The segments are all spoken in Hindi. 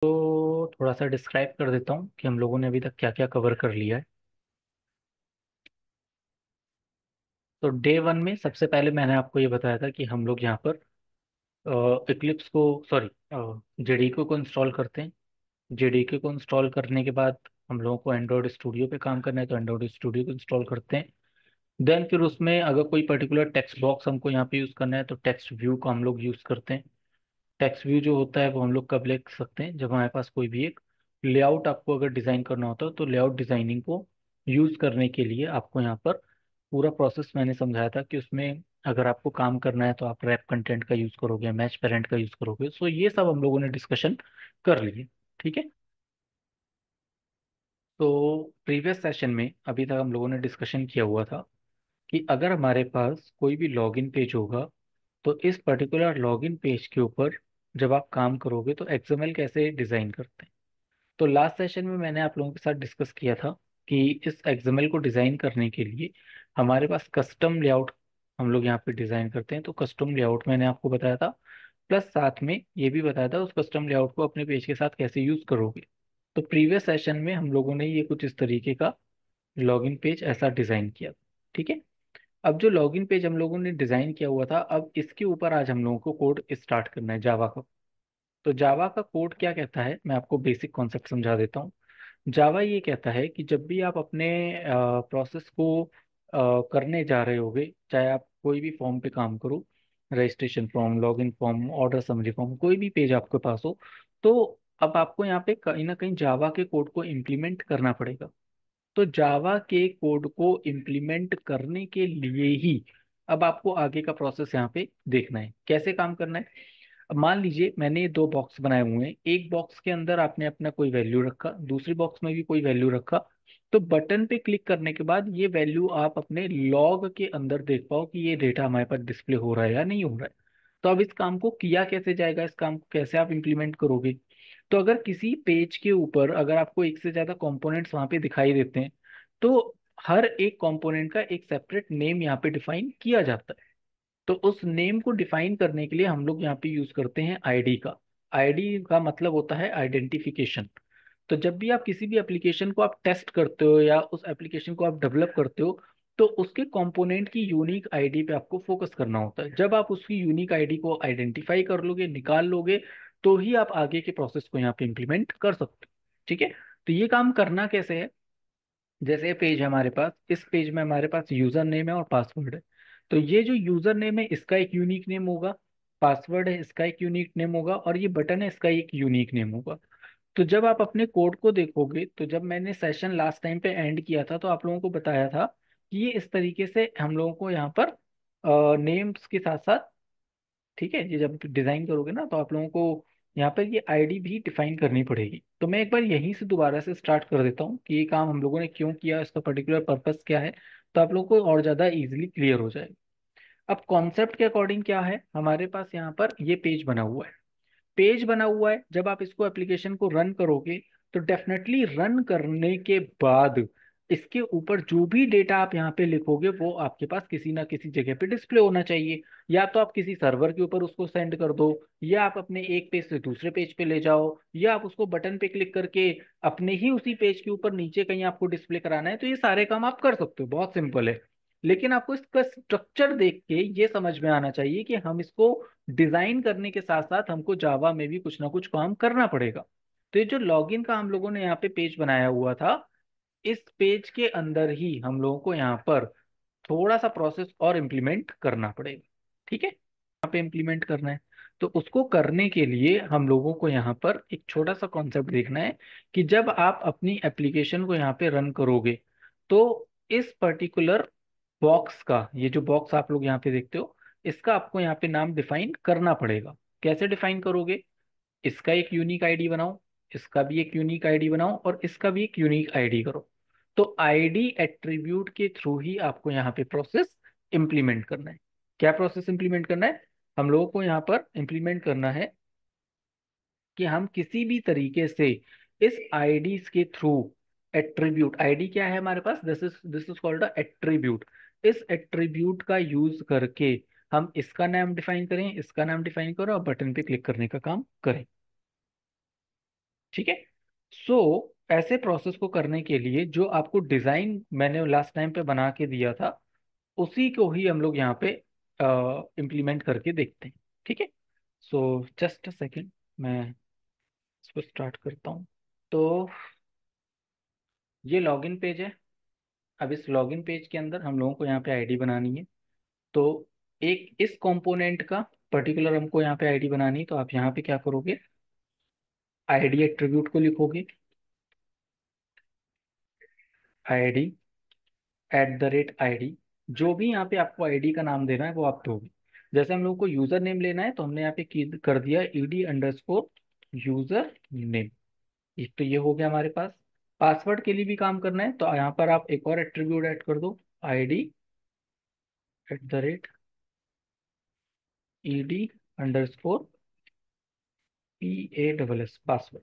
तो थोड़ा सा डिस्क्राइब कर देता हूँ कि हम लोगों ने अभी तक क्या क्या कवर कर लिया है। तो डे वन में सबसे पहले मैंने आपको ये बताया था कि हम लोग यहाँ पर इक्लिप्स को सॉरी जेडीके को इंस्टॉल करते हैं। जेडीके को इंस्टॉल करने के बाद हम लोगों को एंड्रॉयड स्टूडियो पे काम करना है, तो एंड्रॉयड स्टूडियो को इंस्टॉल करते हैं। देन फिर उसमें अगर कोई पर्टिकुलर टेक्स्ट बॉक्स हमको यहाँ पे यूज़ करना है तो टेक्स्ट व्यू को हम लोग यूज़ करते हैं। टेक्स्ट व्यू जो होता है वो हम लोग कब लिख सकते हैं, जब हमारे पास कोई भी एक लेआउट आपको अगर डिज़ाइन करना होता है, तो लेआउट डिज़ाइनिंग को यूज़ करने के लिए आपको यहाँ पर पूरा प्रोसेस मैंने समझाया था कि उसमें अगर आपको काम करना है तो आप रैप कंटेंट का यूज़ करोगे, मैच पेरेंट का यूज़ करोगे। सो ये सब हम लोगों ने डिस्कशन कर लिए। ठीक है। तो प्रीवियस सेशन में अभी तक हम लोगों ने डिस्कशन किया हुआ था कि अगर हमारे पास कोई भी लॉगिन पेज होगा तो इस पर्टिकुलर लॉगिन पेज के ऊपर जब आप काम करोगे तो एक्सएमएल कैसे डिज़ाइन करते हैं। तो लास्ट सेशन में मैंने आप लोगों के साथ डिस्कस किया था कि इस एक्सएमएल को डिज़ाइन करने के लिए हमारे पास कस्टम लेआउट हम लोग यहाँ पे डिज़ाइन करते हैं। तो कस्टम लेआउट मैंने आपको बताया था, प्लस साथ में ये भी बताया था उस कस्टम लेआउट को अपने पेज के साथ कैसे यूज़ करोगे। तो प्रीवियस सेशन में हम लोगों ने ये कुछ इस तरीके का लॉगिन पेज ऐसा डिज़ाइन किया। ठीक है। अब जो लॉगिन पेज हम लोगों ने डिज़ाइन किया हुआ था, अब इसके ऊपर आज हम लोगों को कोड स्टार्ट करना है जावा का। तो जावा का कोड क्या कहता है, मैं आपको बेसिक कॉन्सेप्ट समझा देता हूँ। जावा ये कहता है कि जब भी आप अपने प्रोसेस को करने जा रहे होगे, चाहे आप कोई भी फॉर्म पे काम करो, registration form, login form, order summary form, कोई भी पेज आपके पास हो, तो अब आपको यहाँ पे कहीं ना कहीं जावा के कोड को इम्प्लीमेंट करना पड़ेगा। तो जावा के कोड को इम्प्लीमेंट करने के लिए ही अब आपको आगे का प्रोसेस यहाँ पे देखना है कैसे काम करना है। अब मान लीजिए मैंने ये दो बॉक्स बनाए हुए हैं, एक बॉक्स के अंदर आपने अपना कोई वैल्यू रखा, दूसरी बॉक्स में भी कोई वैल्यू रखा। तो बटन पे क्लिक करने के बाद ये वैल्यू आप अपने लॉग के अंदर देख पाओ कि ये डेटा हमारे पास डिस्प्ले हो रहा है या नहीं हो रहा है। तो अब इस काम को किया कैसे जाएगा, इस काम को कैसे आप इम्प्लीमेंट करोगे। तो अगर किसी पेज के ऊपर अगर आपको एक से ज्यादा कंपोनेंट्स वहां पे दिखाई देते हैं, तो हर एक कंपोनेंट का एक सेपरेट नेम यहाँ पे डिफाइन किया जाता है। तो उस नेम को डिफाइन करने के लिए हम लोग यहाँ पे यूज करते हैं आईडी का। आईडी का मतलब होता है आइडेंटिफिकेशन। तो जब भी आप किसी भी एप्लीकेशन को आप टेस्ट करते हो या उस एप्लीकेशन को आप डेवलप करते हो, तो उसके कंपोनेंट की यूनिक आईडी पे आपको फोकस करना होता है। जब आप उसकी यूनिक आईडी को आइडेंटिफाई कर लोगे, निकाल लोगे, तो ही आप आगे के प्रोसेस को यहाँ पे इम्प्लीमेंट कर सकते हो। ठीक है। तो ये काम करना कैसे है, जैसे ये पेज है हमारे पास, इस पेज में हमारे पास यूजर नेम है और पासवर्ड है। तो ये जो यूजर नेम है इसका एक यूनिक नेम होगा, पासवर्ड है इसका एक यूनिक नेम होगा, और ये बटन है इसका एक यूनिक नेम होगा। तो जब आप अपने कोड को देखोगे, तो जब मैंने सेशन लास्ट टाइम पे एंड किया था तो आप लोगों को बताया था कि ये इस तरीके से हम लोगों को यहाँ पर नेम्स के साथ साथ, ठीक है, ये जब डिजाइन करोगे ना तो आप लोगों को यहाँ पर ये आईडी भी डिफाइन करनी पड़ेगी। तो मैं एक बार यहीं से दोबारा से स्टार्ट कर देता हूँ कि ये काम हम लोगों ने क्यों किया, इसका पर्टिकुलर पर्पस क्या है, तो आप लोगों को और ज्यादा इजीली क्लियर हो जाएगा। अब कॉन्सेप्ट के अकॉर्डिंग क्या है, हमारे पास यहाँ पर ये पेज बना हुआ है। पेज बना हुआ है, जब आप इसको एप्लीकेशन को रन करोगे, तो डेफिनेटली रन करने के बाद इसके ऊपर जो भी डेटा आप यहाँ पे लिखोगे वो आपके पास किसी ना किसी जगह पे डिस्प्ले होना चाहिए। या तो आप किसी सर्वर के ऊपर उसको सेंड कर दो, या आप अपने एक पेज से दूसरे पेज पे ले जाओ, या आप उसको बटन पे क्लिक करके अपने ही उसी पेज के ऊपर नीचे कहीं आपको डिस्प्ले कराना है, तो ये सारे काम आप कर सकते हो, बहुत सिंपल है। लेकिन आपको इसका स्ट्रक्चर देख के ये समझ में आना चाहिए कि हम इसको डिजाइन करने के साथ साथ हमको जावा में भी कुछ ना कुछ काम करना पड़ेगा। तो ये जो लॉगिन का हम लोगों ने यहाँ पे पेज बनाया हुआ था, इस पेज के अंदर ही हम लोगों को यहाँ पर थोड़ा सा प्रोसेस और इम्प्लीमेंट करना पड़ेगा। ठीक है, यहाँ पे इम्प्लीमेंट करना है। तो उसको करने के लिए हम लोगों को यहाँ पर एक छोटा सा कॉन्सेप्ट देखना है कि जब आप अपनी एप्लीकेशन को यहाँ पे रन करोगे, तो इस पर्टिकुलर बॉक्स का, ये जो बॉक्स आप लोग यहाँ पे देखते हो, इसका आपको यहाँ पे नाम डिफाइन करना पड़ेगा। कैसे डिफाइन करोगे, इसका एक यूनिक आईडी बनाओ, इसका भी एक यूनिक आईडी बनाओ, और इसका भी एक यूनिक आईडी करो। तो आईडी एट्रीब्यूट के थ्रू ही आपको यहाँ पे प्रोसेस इंप्लीमेंट करना है। क्या प्रोसेस इंप्लीमेंट करना है, हम लोगों को यहाँ पर इंप्लीमेंट करना है कि हम किसी भी तरीके से इस आईडीज के थ्रू, एट्रीब्यूट, आईडी क्या है हमारे पास, this is called a attribute. इस एट्रीब्यूट का यूज करके हम इसका नाम डिफाइन करें, इसका नाम डिफाइन करो और बटन पे क्लिक करने का काम करें। ठीक है। सो ऐसे प्रोसेस को करने के लिए जो आपको डिजाइन मैंने लास्ट टाइम पे बना के दिया था, उसी को ही हम लोग यहाँ पे इम्प्लीमेंट करके देखते हैं। ठीक है। सो जस्ट अ सेकेंड, मैं इसको स्टार्ट करता हूँ। तो ये लॉगिन पेज है। अब इस लॉगिन पेज के अंदर हम लोगों को यहाँ पे आईडी बनानी है। तो एक इस कंपोनेंट का पर्टिकुलर हमको यहाँ पे आईडी बनानी है, तो आप यहाँ पे क्या करोगे, आईडी एट्रीब्यूट को लिखोगे, आईडी @id। जो भी यहाँ पे आपको आईडी का नाम देना है वो आप दोगे। जैसे हम लोग को यूजर नेम लेना है, तो हमने यहाँ पे कर दिया ed_, यूजर नेम। एक तो ये हो गया हमारे पास। पासवर्ड के लिए भी काम करना है, तो यहाँ पर आप एक और एट्रीब्यूट ऐड कर दो, id @ed_PASS, पासवर्ड।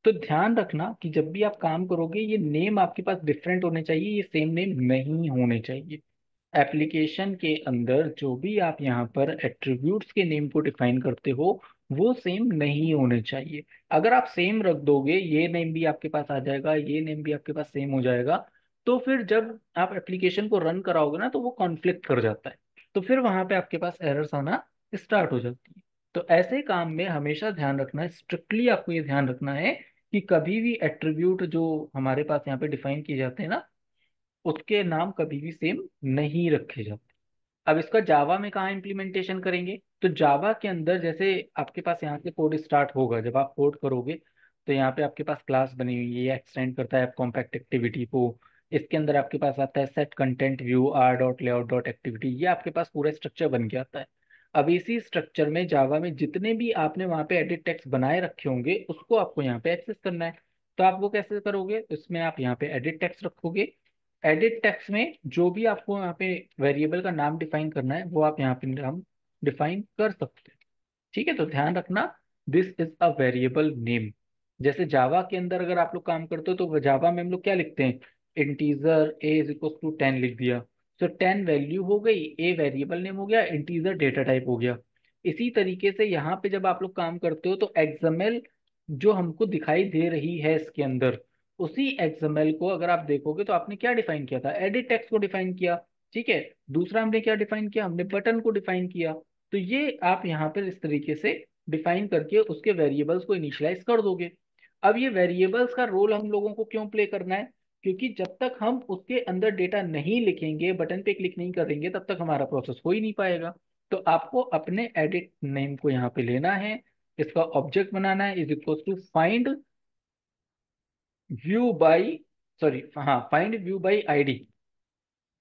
तो ध्यान रखना कि जब भी आप काम करोगे, ये नेम आपके पास डिफरेंट होने चाहिए, ये सेम नेम नहीं होने चाहिए। एप्लीकेशन के अंदर जो भी आप यहाँ पर एट्रीब्यूट्स के नेम को डिफाइन करते हो, वो सेम नहीं होने चाहिए। अगर आप सेम रख दोगे, ये नेम भी आपके पास आ जाएगा, ये नेम भी आपके पास सेम हो जाएगा, तो फिर जब आप एप्लीकेशन को रन कराओगे ना, तो वो कॉन्फ्लिक्ट कर जाता है। तो फिर वहां पे आपके पास एरर्स आना स्टार्ट हो जाती है। तो ऐसे काम में हमेशा ध्यान रखना है, स्ट्रिक्टली आपको ये ध्यान रखना है कि कभी भी एट्रीब्यूट जो हमारे पास यहाँ पे डिफाइन किए जाते हैं ना, उसके नाम कभी भी सेम नहीं रखे जाते। अब इसका जावा में कहाँ इम्प्लीमेंटेशन करेंगे, तो जावा के अंदर जैसे आपके पास यहाँ से कोड स्टार्ट होगा, जब आप कोड करोगे तो यहाँ पे आपके पास क्लास बनी हुई है, ये एक्सटेंड करता है कॉम्पैक्ट एक्टिविटी को। इसके अंदर आपके पास आता है सेट कंटेंट व्यू r.layout.activity, ये आपके पास पूरा स्ट्रक्चर बन के आता है। अब इसी स्ट्रक्चर में जावा में जितने भी आपने वहाँ पे एडिट टेक्स्ट बनाए रखे होंगे, उसको आपको यहाँ पे एक्सेस करना है। तो आप वो कैसे करोगे, इसमें आप यहाँ पे एडिट टेक्स्ट रखोगे। एडिट टेक्स्ट में जो भी आपको यहाँ पे वेरिएबल का नाम डिफाइन करना है, वो आप यहाँ पे नाम डिफाइन कर सकते हैं। ठीक है। तो ध्यान रखना, this is a variable name. जैसे जावा के अंदर अगर आप लोग काम करते हो, तो जावा में हम लोग क्या लिखते हैं, इंटीजर a = 10 लिख दिया। तो 10 वैल्यू हो गई, ए वेरिएबल नेम हो गया, इंटीजर डेटा टाइप हो गया। इसी तरीके से यहाँ पे जब आप लोग काम करते हो, तो एक्सएमएल जो हमको दिखाई दे रही है इसके अंदर, उसी एक्सएमएल को अगर आप देखोगे, तो आपने क्या डिफाइन किया था, एडिट टेक्स्ट को डिफाइन किया। ठीक है। दूसरा हमने क्या डिफाइन किया, हमने बटन को डिफाइन किया। तो ये आप यहाँ पर इस तरीके से डिफाइन करके उसके वेरिएबल्स को इनिशियलाइज कर दोगे। अब ये वेरिएबल्स का रोल हम लोगों को क्यों प्ले करना है, क्योंकि जब तक हम उसके अंदर डेटा नहीं लिखेंगे, बटन पे क्लिक नहीं करेंगे, तब तक हमारा प्रोसेस हो ही नहीं पाएगा। तो आपको अपने एडिट नेम को यहाँ पे लेना है, इसका ऑब्जेक्ट बनाना है, फाइंड व्यू बाई, सॉरी हाँ, फाइंड व्यू बाई आईडी।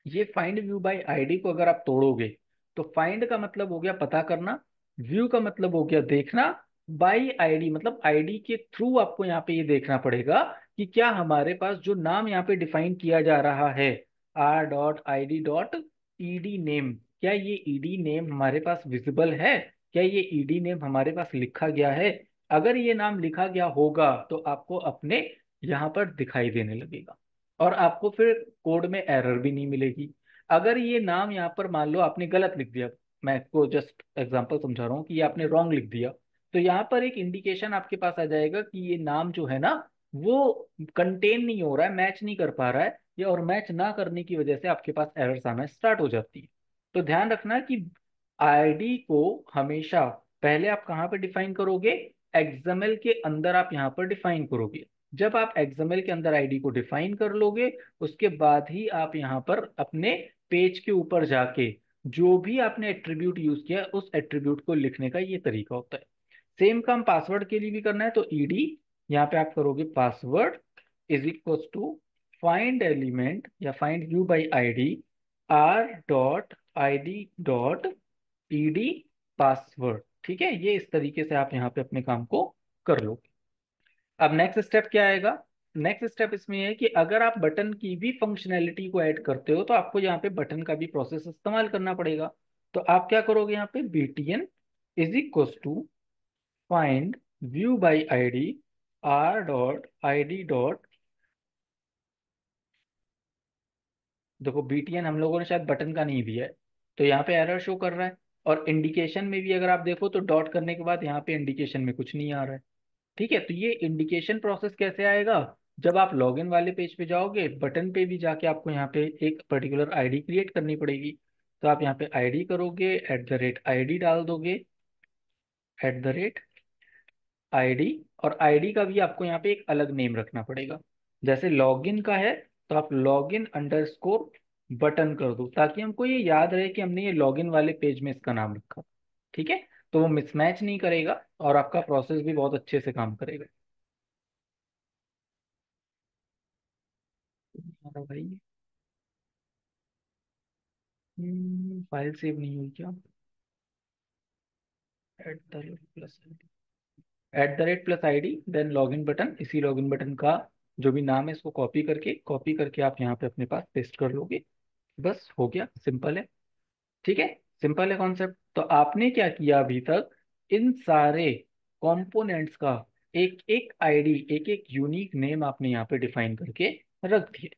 ये फाइंड व्यू बाय आईडी को अगर आप तोड़ोगे, तो फाइंड का मतलब हो गया पता करना, व्यू का मतलब हो गया देखना, बाय आईडी मतलब आईडी के थ्रू आपको यहाँ पे ये देखना पड़ेगा कि क्या हमारे पास जो नाम यहाँ पे डिफाइन किया जा रहा है, r.id.ed नेम, क्या ये ईडी नेम हमारे पास विजिबल है, क्या ये ईडी नेम हमारे पास लिखा गया है। अगर ये नाम लिखा गया होगा, तो आपको अपने यहाँ पर दिखाई देने लगेगा, और आपको फिर कोड में एरर भी नहीं मिलेगी। अगर ये नाम यहाँ पर मान लो आपने गलत लिख दिया, मैं आपको जस्ट एग्जांपल समझा रहा हूँ कि ये आपने रॉन्ग लिख दिया, तो यहाँ पर एक इंडिकेशन आपके पास आ जाएगा कि ये नाम जो है ना, वो कंटेन नहीं हो रहा है, मैच नहीं कर पा रहा है, या और मैच ना करने की वजह से आपके पास एरर्स आना स्टार्ट हो जाती है। तो ध्यान रखना कि आईडी को हमेशा पहले आप कहाँ पे डिफाइन करोगे, एक्सएमएल के अंदर आप यहाँ पर डिफाइन करोगे। जब आप एक्सएमएल के अंदर आईडी को डिफाइन कर लोगे, उसके बाद ही आप यहाँ पर अपने पेज के ऊपर जाके जो भी आपने एट्रीब्यूट यूज किया, उस एट्रीब्यूट को लिखने का ये तरीका होता है। सेम काम पासवर्ड के लिए भी करना है, तो ईडी यहाँ पे आप करोगे पासवर्ड = फाइंड एलिमेंट या find view by ID r.id.ed password. ठीक है। ये इस तरीके से आप यहाँ पे अपने काम को कर लो। अब नेक्स्ट स्टेप क्या आएगा, नेक्स्ट स्टेप इसमें है कि अगर आप बटन की भी फंक्शनैलिटी को ऐड करते हो, तो आपको यहाँ पे बटन का भी प्रोसेस इस्तेमाल करना पड़ेगा। तो आप क्या करोगे, यहाँ पे btn find view by ID r.id. देखो बीटीएन हम लोगों ने शायद बटन का नहीं दिया है, तो यहाँ पे एरर शो कर रहा है। और इंडिकेशन में भी अगर आप देखो, तो डॉट करने के बाद यहाँ पे इंडिकेशन में कुछ नहीं आ रहा है। ठीक है, तो ये इंडिकेशन प्रोसेस कैसे आएगा? जब आप लॉगिन वाले पेज पे जाओगे, बटन पे भी जाके आपको यहाँ पे एक पर्टिकुलर आईडी क्रिएट करनी पड़ेगी। तो आप यहाँ पे आईडी करोगे, @id डाल दोगे, @id, और आईडी का भी आपको यहाँ पे एक अलग नेम रखना पड़ेगा। जैसे लॉगिन का है, तो आप login_button कर दो, ताकि हमको ये याद रहे कि हमने ये लॉगिन वाले पेज में इसका नाम रखा। ठीक है, तो वो मिसमैच नहीं करेगा और आपका प्रोसेस भी बहुत अच्छे से काम करेगा। हमारा भाई, फाइल सेव नहीं हुई क्या? @+id देन लॉगिन बटन, इसी लॉगिन बटन का जो भी नाम है इसको कॉपी करके आप यहाँ पे अपने पास पेस्ट कर लोगे। बस हो गया, सिंपल है। ठीक है, सिंपल है कॉन्सेप्ट। तो आपने क्या किया अभी तक, इन सारे कंपोनेंट्स का एक एक आईडी, एक एक यूनिक नेम आपने यहाँ पे डिफाइन करके रख दिए।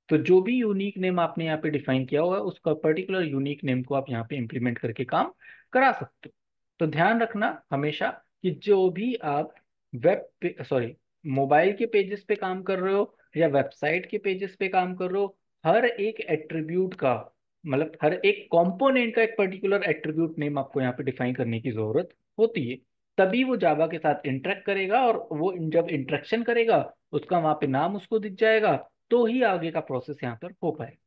तो जो भी यूनिक नेम आपने यहाँ पे डिफाइन किया हुआ है, उसका पर्टिकुलर यूनिक नेम को आप यहाँ पे इम्प्लीमेंट करके काम करा सकते हो। तो ध्यान रखना हमेशा कि जो भी आप वेब पे, सॉरी, मोबाइल के पेजेस पे काम कर रहे हो या वेबसाइट के पेजेस पे काम कर रहे हो, हर एक एट्रीब्यूट का, मतलब हर एक कंपोनेंट का एक पर्टिकुलर एट्रीब्यूट नेम आपको यहाँ पे डिफाइन करने की जरूरत होती है। तभी वो जावा के साथ इंटरेक्ट करेगा, और वो जब इंटरेक्शन करेगा, उसका वहां पे नाम उसको दिख जाएगा, तो ही आगे का प्रोसेस यहाँ पर हो पाएगा।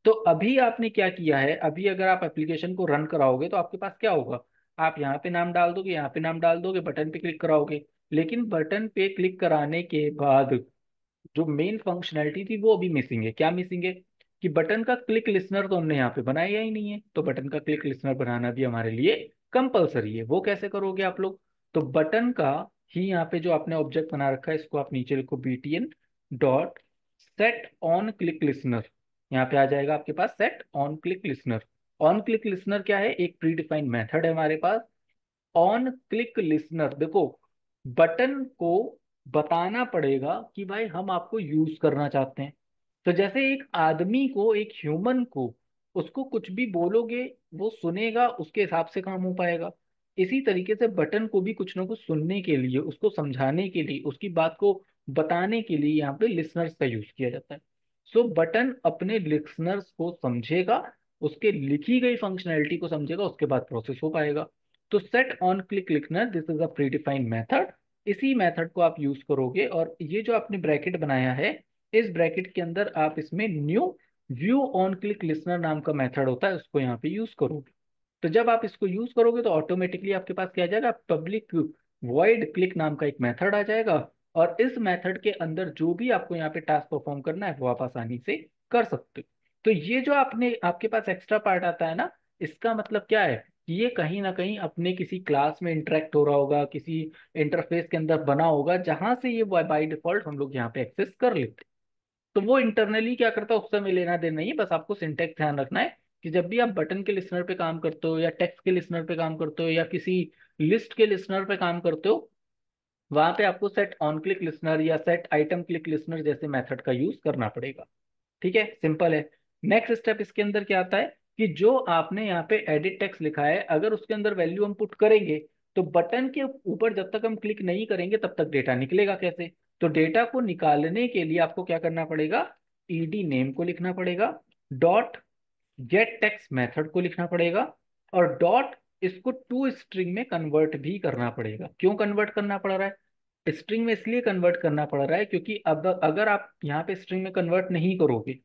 तो अभी आपने क्या किया है, अभी अगर आप एप्लीकेशन को रन कराओगे तो आपके पास क्या होगा? आप यहाँ पे नाम डाल दोगे, यहाँ पे नाम डाल दोगे, बटन पे क्लिक कराओगे। लेकिन बटन पे क्लिक कराने के बाद जो मेन फंक्शनैलिटी थी वो अभी मिसिंग है। क्या मिसिंग है? कि बटन का क्लिक लिसनर तो हमने यहाँ पे बनाया ही नहीं है। तो बटन का क्लिक लिसनर बनाना भी हमारे लिए कंपलसरी है। वो कैसे करोगे आप लोग? तो बटन का ही यहाँ पे जो आपने ऑब्जेक्ट बना रखा है, इसको आप नीचे लिखो, btn.set_on_click_listener। यहाँ पे आ जाएगा आपके पास set on click listener. On click listener क्या है? एक प्री डिफाइंड मेथड है हमारे पास। ऑन क्लिक लिसनर, देखो, बटन को बताना पड़ेगा कि भाई हम आपको यूज करना चाहते हैं। तो जैसे एक आदमी को, एक ह्यूमन को, उसको कुछ भी बोलोगे वो सुनेगा, उसके हिसाब से काम हो पाएगा। इसी तरीके से बटन को भी कुछ ना कुछ सुनने के लिए, उसको समझाने के लिए, उसकी बात को बताने के लिए यहाँ पे लिसनर्स का यूज किया जाता है। सो बटन अपने लिसनर्स को समझेगा, उसके लिखी गई फंक्शनैलिटी को समझेगा, उसके बाद प्रोसेस हो पाएगा। तो सेट ऑन क्लिक लिखना, this is a predefined method. इसी मेथड को आप यूज करोगे, और ये जो आपने ब्रैकेट बनाया है, इस ब्रैकेट के अंदर आप इसमें new view on click listener नाम का मेथड होता है, उसको यहाँ पे यूज करोगे। तो जब आप इसको यूज करोगे तो ऑटोमेटिकली आपके पास क्या आ जाएगा? पब्लिक वॉइड क्लिक नाम का एक मेथड आ जाएगा। और इस मेथड के अंदर जो भी आपको यहाँ पे टास्क परफॉर्म करना है वो आप आसानी से कर सकते हो। तो ये जो आपने, आपके पास एक्स्ट्रा पार्ट आता है ना, इसका मतलब क्या है कि ये कहीं ना कहीं अपने किसी क्लास में इंटरेक्ट हो रहा होगा, किसी इंटरफेस के अंदर बना होगा, जहां से ये बाय डिफॉल्ट हम लोग यहाँ पे एक्सेस कर लेते हैं। तो वो इंटरनली क्या करता है, उससे हमें लेना देना नहीं है। बस आपको सिंटेक्स ध्यान रखना है कि जब भी आप बटन के लिसनर पे काम करते हो, या टेक्स्ट के लिसनर पे काम करते हो, या किसी लिस्ट के लिसनर पे काम करते हो, वहां पे आपको सेट ऑन क्लिक लिसनर या सेट आइटम क्लिक लिसनर जैसे मेथड का यूज करना पड़ेगा। ठीक है, सिंपल है। नेक्स्ट स्टेप इसके अंदर क्या आता है कि जो आपने यहाँ पे एडिट टेक्स्ट लिखा है, अगर उसके अंदर वैल्यू हम पुट करेंगे, तो बटन के ऊपर जब तक हम क्लिक नहीं करेंगे तब तक डेटा निकलेगा कैसे? तो डेटा को निकालने के लिए आपको क्या करना पड़ेगा? ईडी नेम को लिखना पड़ेगा, डॉट गेट टेक्स्ट मेथड को लिखना पड़ेगा, और डॉट इसको टू स्ट्रिंग में कन्वर्ट भी करना पड़ेगा। क्यों कन्वर्ट करना पड़ रहा है? स्ट्रिंग में इसलिए कन्वर्ट करना पड़ रहा है क्योंकि अब अगर आप यहाँ पे स्ट्रिंग में कन्वर्ट नहीं करोगे,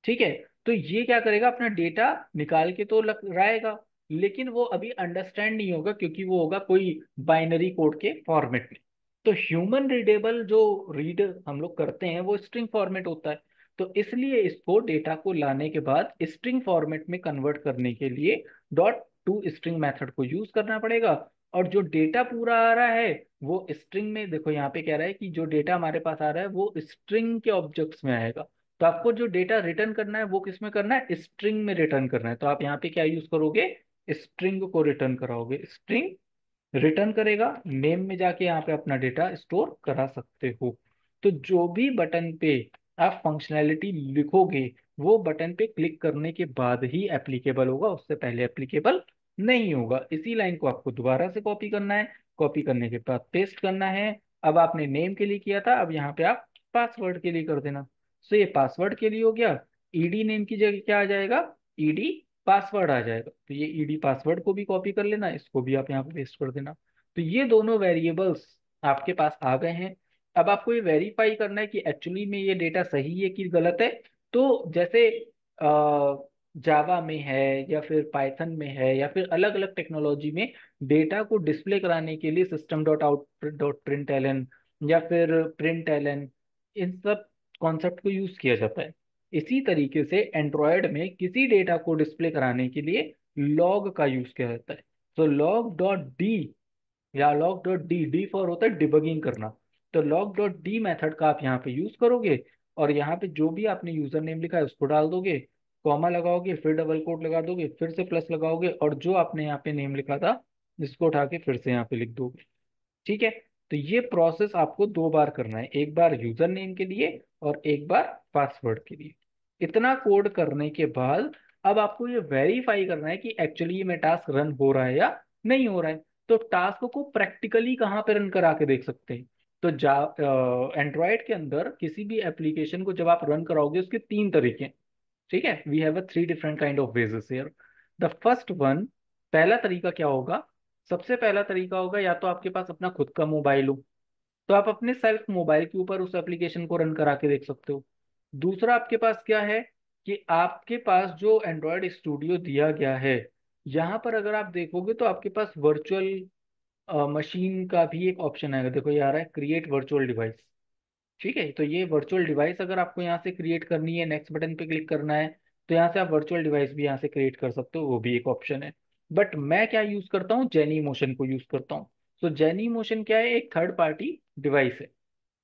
ठीक है, तो ये क्या करेगा? अपना डेटा निकाल के तो लाएगा, लेकिन वो अभी अंडरस्टैंड नहीं होगा, क्योंकि वो होगा कोई बाइनरी कोड के फॉर्मेट में। तो ह्यूमन रीडेबल जो रीड हम लोग करते हैं वो स्ट्रिंग फॉर्मेट होता है। तो इसलिए इसको डेटा को लाने के बाद स्ट्रिंग फॉर्मेट में कन्वर्ट करने के लिए डॉट टू स्ट्रिंग मेथड को यूज करना पड़ेगा। और जो डेटा पूरा आ रहा है वो स्ट्रिंग में, देखो यहाँ पे कह रहा है कि जो डेटा हमारे पास आ रहा है वो स्ट्रिंग के ऑब्जेक्ट्स में आएगा। तो आपको जो डेटा रिटर्न करना है वो किस में करना है? स्ट्रिंग में रिटर्न करना है। तो आप यहाँ पे क्या यूज करोगे? स्ट्रिंग को रिटर्न कराओगे। स्ट्रिंग रिटर्न करेगा, नेम में जाके यहाँ पे अपना डेटा स्टोर करा सकते हो। तो जो भी बटन पे आप फंक्शनैलिटी लिखोगे, वो बटन पे क्लिक करने के बाद ही एप्लीकेबल होगा, उससे पहले एप्लीकेबल नहीं होगा। इसी लाइन को आपको दोबारा से कॉपी करना है, कॉपी करने के बाद पेस्ट करना है। अब आपने नेम के लिए किया था, अब यहाँ पे आप पासवर्ड के लिए कर देना। सो ये पासवर्ड के लिए हो गया। ईडी नेम की जगह क्या आ जाएगा, ईडी पासवर्ड आ जाएगा। तो ये ईडी पासवर्ड को भी कॉपी कर लेना, इसको भी आप यहाँ पे पेस्ट कर देना। तो ये दोनों वेरिएबल्स आपके पास आ गए हैं। अब आपको ये वेरीफाई करना है कि एक्चुअली में ये डेटा सही है कि गलत है। तो जैसे जावा में है, या फिर पाइथन में है, या फिर अलग अलग टेक्नोलॉजी में डेटा को डिस्प्ले कराने के लिए system dot out dot println या फिर प्रिंट एलन, इन सब कॉन्सेप्ट को यूज किया जाता है। इसी तरीके से एंड्रॉयड में किसी डेटा को डिस्प्ले कराने के लिए लॉग का यूज किया जाता है। तो लॉग डॉट डी या log dot D, D for होता है डिबगिंग करना। तो लॉग डॉट डी मेथड का आप यहाँ पे यूज करोगे, और यहाँ पे जो भी आपने यूजर नेम लिखा है उसको डाल दोगे, कॉमा लगाओगे, फिर डबल कोट लगा दोगे, फिर से प्लस लगाओगे, और जो आपने यहाँ पे नेम लिखा था इसको उठा के फिर से यहाँ पे लिख दोगे। ठीक है। तो ये प्रोसेस आपको दो बार करना है, एक बार यूजर नेम के लिए और एक बार पासवर्ड के लिए। इतना कोड करने के बाद अब आपको ये वेरीफाई करना है कि एक्चुअली ये मेरा टास्क रन हो रहा है या नहीं हो रहा है। तो टास्क को प्रैक्टिकली कहाँ पे रन करा के देख सकते हैं, तो जा एंड्रॉयड के अंदर किसी भी एप्लीकेशन को जब आप रन कराओगे उसके तीन तरीके हैं। ठीक है, we have a three different kind of ways here. The first one, पहला तरीका क्या होगा, सबसे पहला तरीका होगा या तो आपके पास अपना खुद का मोबाइल हो, तो आप अपने सेल्फ मोबाइल के ऊपर उस एप्लीकेशन को रन करा के देख सकते हो। दूसरा आपके पास क्या है, कि आपके पास जो एंड्रॉयड स्टूडियो दिया गया है, यहाँ पर अगर आप देखोगे तो आपके पास वर्चुअल मशीन का भी एक ऑप्शन आएगा। देखो ये आ रहा है क्रिएट वर्चुअल डिवाइस। ठीक है, तो ये वर्चुअल डिवाइस अगर आपको यहाँ से क्रिएट करनी है, नेक्स्ट बटन पे क्लिक करना है, तो यहाँ से आप वर्चुअल डिवाइस भी यहाँ से क्रिएट कर सकते हो, वो भी एक ऑप्शन है। बट मैं क्या यूज करता हूँ, जेनी मोशन को यूज करता हूँ। तो जेनी मोशन क्या है, एक थर्ड पार्टी डिवाइस है।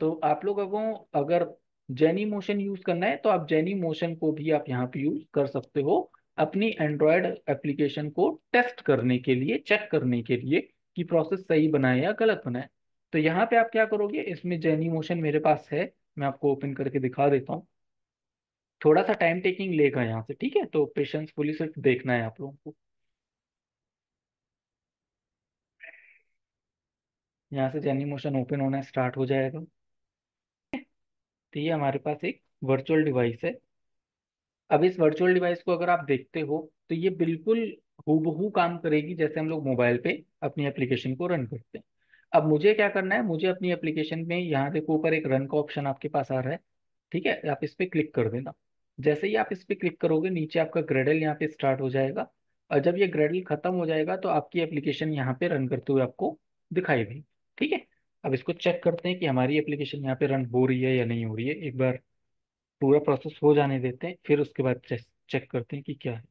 तो आप लोगों को अगर जेनी मोशन यूज करना है तो आप जेनी मोशन को भी आप यहाँ पे यूज कर सकते हो, अपनी एंड्रॉयड एप्लीकेशन को टेस्ट करने के लिए, चेक करने के लिए कि प्रोसेस सही बनाए या गलत बनाए। तो यहाँ पे आप क्या करोगे, इसमें जेनी मोशन मेरे पास है, मैं आपको ओपन करके दिखा देता हूँ। थोड़ा सा टाइम टेकिंग लेगा यहाँ से, ठीक है, तो पेशेंसफुली सिर्फ देखना है आप लोगों को। यहाँ से जेनी मोशन ओपन होना स्टार्ट हो जाएगा। तो ये हमारे पास एक वर्चुअल डिवाइस है। अब इस वर्चुअल डिवाइस को अगर आप देखते हो तो ये बिल्कुल हूबहू काम करेगी जैसे हम लोग मोबाइल पे अपनी एप्लीकेशन को रन करते हैं। अब मुझे क्या करना है, मुझे अपनी एप्लीकेशन में यहाँ देखो ऊपर एक रन का ऑप्शन आपके पास आ रहा है। ठीक है, आप इस पे क्लिक कर देना। जैसे ही आप इस पे क्लिक करोगे नीचे आपका ग्रेडल यहाँ पे स्टार्ट हो जाएगा, और जब ये ग्रेडल खत्म हो जाएगा तो आपकी एप्लीकेशन यहाँ पे रन करते हुए आपको दिखाई देगी। ठीक है। अब इसको चेक करते हैं कि हमारी एप्लीकेशन यहाँ पे रन हो रही है या नहीं हो रही है। एक बार पूरा प्रोसेस हो जाने देते हैं, फिर उसके बाद चेक करते हैं कि क्या है।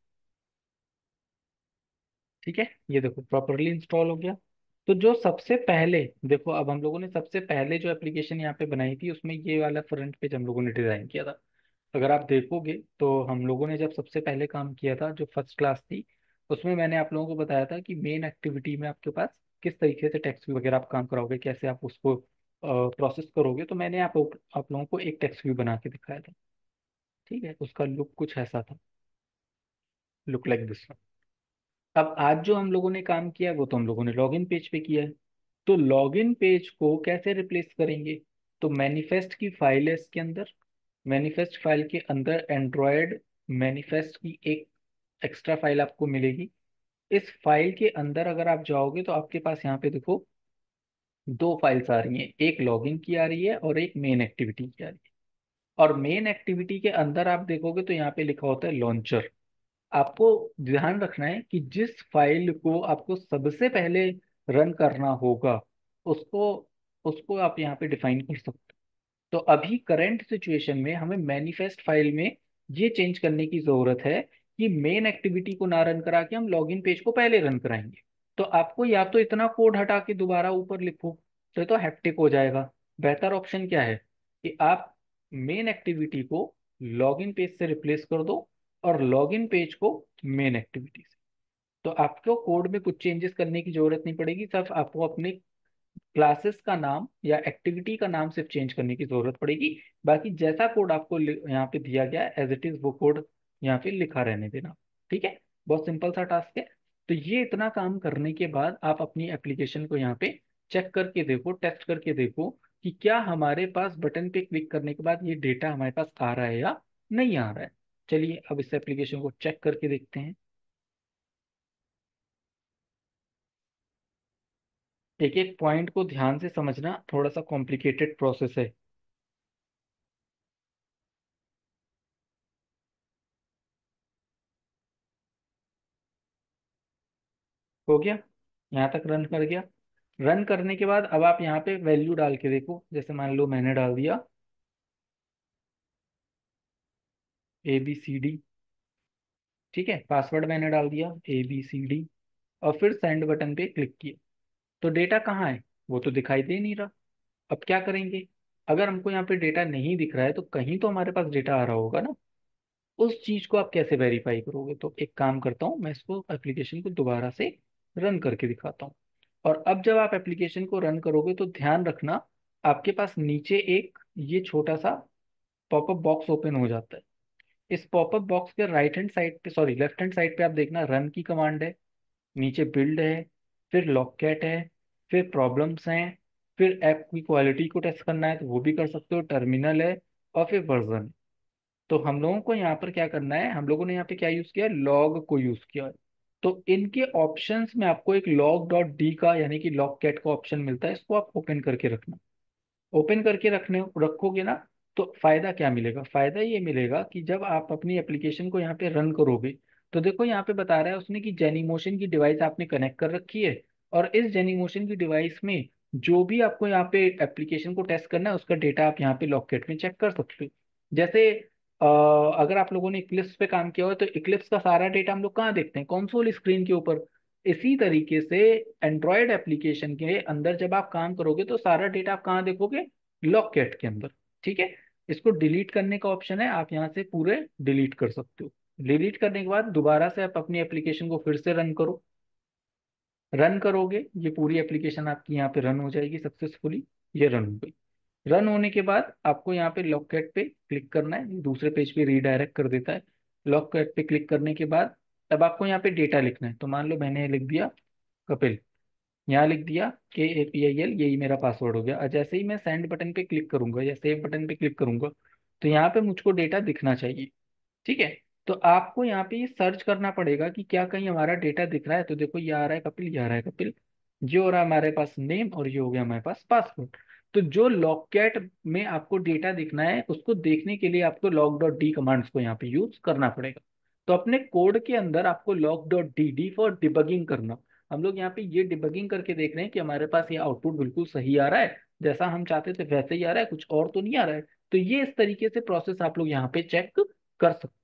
ठीक है, ये देखो प्रॉपरली इंस्टॉल हो गया। तो जो सबसे पहले देखो, अब हम लोगों ने सबसे पहले जो एप्लीकेशन यहाँ पे बनाई थी उसमें ये वाला फ्रंट पेज हम लोगों ने डिजाइन किया था। अगर आप देखोगे तो हम लोगों ने जब सबसे पहले काम किया था जो फर्स्ट क्लास थी, उसमें मैंने आप लोगों को बताया था कि मेन एक्टिविटी में आपके पास किस तरीके से टेक्स्ट व्यू वगैरह आप काम कराओगे, कैसे आप उसको प्रोसेस करोगे। तो मैंने आप लोगों को एक टेक्स्ट व्यू बना के दिखाया था। ठीक है, उसका लुक कुछ ऐसा था, लुक लाइक दिस। अब आज जो हम लोगों ने काम किया वो तो हम लोगों ने लॉगिन पेज पे किया है। तो लॉगिन पेज को कैसे रिप्लेस करेंगे, तो मैनिफेस्ट की फाइल है इसके अंदर। मैनिफेस्ट फाइल के अंदर एंड्रॉयड मैनिफेस्ट की एक एक्स्ट्रा फाइल आपको मिलेगी। इस फाइल के अंदर अगर आप जाओगे तो आपके पास यहाँ पे देखो दो फाइल्स आ रही हैं, एक लॉगिन की आ रही है और एक मेन एक्टिविटी की आ रही है। और मेन एक्टिविटी के अंदर आप देखोगे तो यहाँ पे लिखा होता है लॉन्चर। आपको ध्यान रखना है कि जिस फाइल को आपको सबसे पहले रन करना होगा उसको उसको आप यहाँ पे डिफाइन कर सकते हो। तो अभी करंट सिचुएशन में हमें मैनिफेस्ट फाइल में ये चेंज करने की जरूरत है कि मेन एक्टिविटी को ना रन करा के हम लॉगिन पेज को पहले रन कराएंगे। तो आपको या तो इतना कोड हटा के दोबारा ऊपर लिखो, तो हैप्टिक हो जाएगा। बेहतर ऑप्शन क्या है कि आप मेन एक्टिविटी को लॉगिन पेज से रिप्लेस कर दो और लॉगिन पेज को मेन एक्टिविटी से। तो आपको कोड में कुछ चेंजेस करने की जरूरत नहीं पड़ेगी, सिर्फ आपको अपने क्लासेस का नाम या एक्टिविटी का नाम सिर्फ चेंज करने की जरूरत पड़ेगी। बाकी जैसा कोड आपको यहाँ पे दिया गया है एज इट इज वो कोड यहाँ पे लिखा रहने देना। ठीक है, बहुत सिंपल सा टास्क है। तो ये इतना काम करने के बाद आप अपनी एप्लीकेशन को यहाँ पे चेक करके देखो, टेस्ट करके देखो कि क्या हमारे पास बटन पे क्लिक करने के बाद ये डेटा हमारे पास आ रहा है या नहीं आ रहा है। चलिए अब इस एप्लीकेशन को चेक करके देखते हैं। एक एक पॉइंट को ध्यान से समझना, थोड़ा सा कॉम्प्लिकेटेड प्रोसेस है। हो गया, यहाँ तक रन कर गया। रन करने के बाद अब आप यहाँ पे वैल्यू डाल के देखो, जैसे मान लो मैंने डाल दिया ABCD। ठीक है, पासवर्ड मैंने डाल दिया ABCD, और फिर सेंड बटन पे क्लिक किया। तो डेटा कहाँ है, वो तो दिखाई दे नहीं रहा। अब क्या करेंगे, अगर हमको यहाँ पे डेटा नहीं दिख रहा है तो कहीं तो हमारे पास डेटा आ रहा होगा ना। उस चीज को आप कैसे वेरीफाई करोगे, तो एक काम करता हूँ, मैं इसको एप्लीकेशन को दोबारा से रन करके दिखाता हूँ। और अब जब आप एप्लीकेशन को रन करोगे तो ध्यान रखना, आपके पास नीचे एक ये छोटा सा पॉपअप बॉक्स ओपन हो जाता है। इस पॉपअप बॉक्स के राइट हैंड साइड पे, सॉरी लेफ्ट हैंड साइड पे आप देखना रन की कमांड है, नीचे बिल्ड है, फिर लॉककैट है, फिर प्रॉब्लम्स हैं, फिर ऐप की क्वालिटी को टेस्ट करना है तो वो भी कर सकते हो, टर्मिनल है, और फिर वर्जन। तो हम लोगों को यहाँ पर क्या करना है, हम लोगों ने यहाँ पे क्या यूज किया है, लॉग को यूज किया है। तो इनके ऑप्शंस में आपको एक log.d का यानी कि लॉगकैट का ऑप्शन मिलता है, इसको आप ओपन करके रखना। ओपन करके रखने रखोगे ना, तो फायदा क्या मिलेगा, फायदा ये मिलेगा कि जब आप अपनी एप्लीकेशन को यहाँ पे रन करोगे, तो देखो यहाँ पे बता रहा है उसने कि जेनीमोशन की डिवाइस आपने कनेक्ट कर रखी है, और इस जेनीमोशन की डिवाइस में जो भी आपको यहाँ पे एप्लीकेशन को टेस्ट करना है उसका डेटा आप यहाँ पे लॉककेट में चेक कर सकते हो। जैसे अगर आप लोगों ने इक्लिप्स पे काम किया हो तो इक्लिप्स का सारा डेटा हम लोग कहाँ देखते हैं, कंसोल स्क्रीन के ऊपर। इसी तरीके से एंड्रॉयड एप्लीकेशन के अंदर जब आप काम करोगे तो सारा डेटा आप कहाँ देखोगे, लॉककेट के अंदर। ठीक है, इसको डिलीट करने का ऑप्शन है, आप यहाँ से पूरे डिलीट कर सकते हो। डिलीट करने के बाद दोबारा से आप अपनी एप्लीकेशन को फिर से रन करो। रन करोगे, ये पूरी एप्लीकेशन आपकी यहाँ पे रन हो जाएगी सक्सेसफुली। ये रन हो गई। रन होने के बाद आपको यहाँ पे लॉककैट पे क्लिक करना है, ये दूसरे पेज पे रीडायरेक्ट कर देता है। लॉककैट पे क्लिक करने के बाद अब आपको यहाँ पे डेटा लिखना है, तो मान लो मैंने लिख दिया कपिल, यहाँ लिख दिया KAPIL, यही मेरा पासवर्ड हो गया। और जैसे ही मैं सेंड बटन पे क्लिक करूंगा या सेव बटन पे क्लिक करूंगा तो यहाँ पे मुझको डेटा दिखना चाहिए। ठीक है, तो आपको यहाँ पे ये सर्च करना पड़ेगा कि क्या कहीं हमारा डेटा दिख रहा है। तो देखो ये आ रहा है कपिल, ये आ रहा है कपिल, ये हो रहा है हमारे पास नेम, और ये हो गया हमारे पास पासवर्ड। तो जो लॉककैट में आपको डेटा दिखना है उसको देखने के लिए आपको log.d कमांड्स को यहाँ पे यूज करना पड़ेगा। तो अपने कोड के अंदर आपको log.dd फॉर डिबगिंग करना। हम लोग यहाँ पे ये डिबगिंग करके देख रहे हैं कि हमारे पास ये आउटपुट बिल्कुल सही आ रहा है, जैसा हम चाहते थे वैसे ही आ रहा है, कुछ और तो नहीं आ रहा है। तो ये इस तरीके से प्रोसेस आप लोग यहाँ पे चेक कर सकते हो।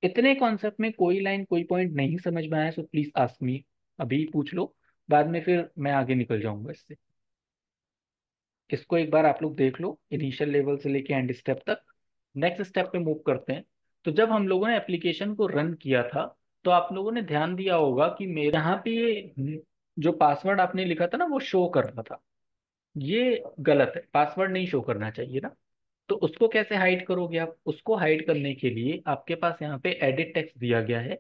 इतने कॉन्सेप्ट में कोई लाइन कोई पॉइंट नहीं समझ में आया सो प्लीज आस्क मी, अभी पूछ लो, बाद में फिर मैं आगे निकल जाऊंगा इससे। इसको एक बार आप लोग देख लो इनिशियल लेवल से लेके एंड स्टेप तक। नेक्स्ट स्टेप पे मूव करते हैं। तो जब हम लोगों ने एप्लीकेशन को रन किया था तो आप लोगों ने ध्यान दिया होगा कि मेरे यहाँ पे ये जो पासवर्ड आपने लिखा था ना वो शो कर रहा था, ये गलत है, पासवर्ड नहीं शो करना चाहिए ना। तो उसको कैसे हाइड करोगे आप, उसको हाइड करने के लिए आपके पास यहाँ पे एडिट टेक्स्ट दिया गया है।